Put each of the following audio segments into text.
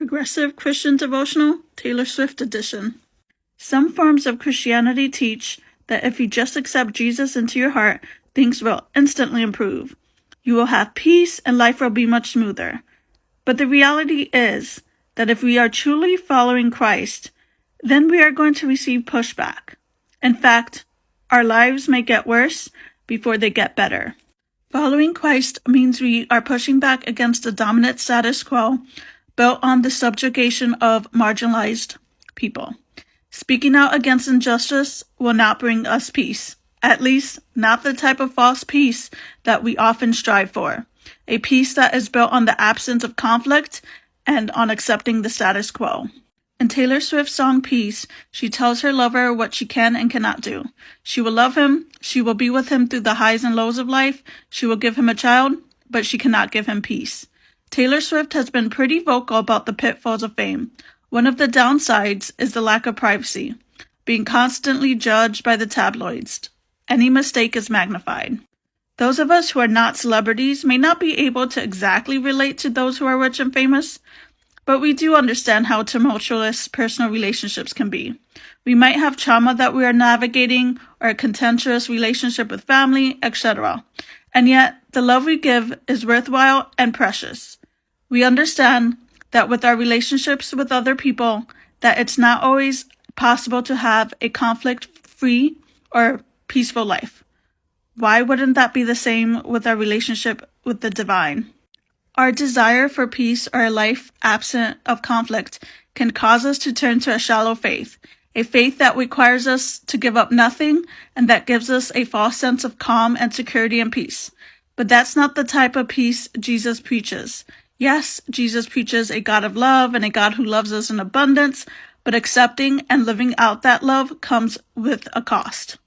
Progressive Christian Devotional, Taylor Swift Edition. Some forms of Christianity teach that if you just accept Jesus into your heart, things will instantly improve. You will have peace and life will be much smoother. But the reality is that if we are truly following Christ, then we are going to receive pushback. In fact, our lives may get worse before they get better. Following Christ means we are pushing back against the dominant status quo built on the subjugation of marginalized people. Speaking out against injustice will not bring us peace, at least not the type of false peace that we often strive for, a peace that is built on the absence of conflict and on accepting the status quo. In Taylor Swift's song Peace, she tells her lover what she can and cannot do. She will love him, she will be with him through the highs and lows of life, she will give him a child, but she cannot give him peace. Taylor Swift has been pretty vocal about the pitfalls of fame. One of the downsides is the lack of privacy, being constantly judged by the tabloids. Any mistake is magnified. Those of us who are not celebrities may not be able to exactly relate to those who are rich and famous, but we do understand how tumultuous personal relationships can be. We might have trauma that we are navigating or a contentious relationship with family, etc. And yet, the love we give is worthwhile and precious. We understand that with our relationships with other people, that it's not always possible to have a conflict-free or peaceful life. Why wouldn't that be the same with our relationship with the divine? Our desire for peace or a life absent of conflict can cause us to turn to a shallow faith, a faith that requires us to give up nothing and that gives us a false sense of calm and security and peace. But that's not the type of peace Jesus preaches. Yes, Jesus preaches a God of love and a God who loves us in abundance, but accepting and living out that love comes with a cost.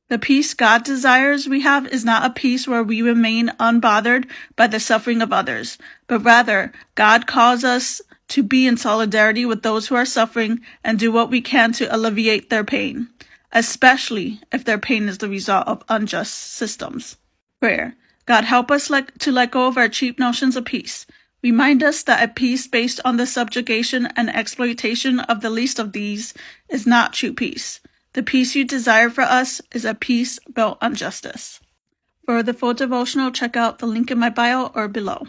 The peace God desires we have is not a peace where we remain unbothered by the suffering of others, but rather God calls us to be in solidarity with those who are suffering and do what we can to alleviate their pain, especially if their pain is the result of unjust systems. Prayer. God, help us to let go of our cheap notions of peace. Remind us that a peace based on the subjugation and exploitation of the least of these is not true peace. The peace you desire for us is a peace built on justice. For the full devotional, check out the link in my bio or below.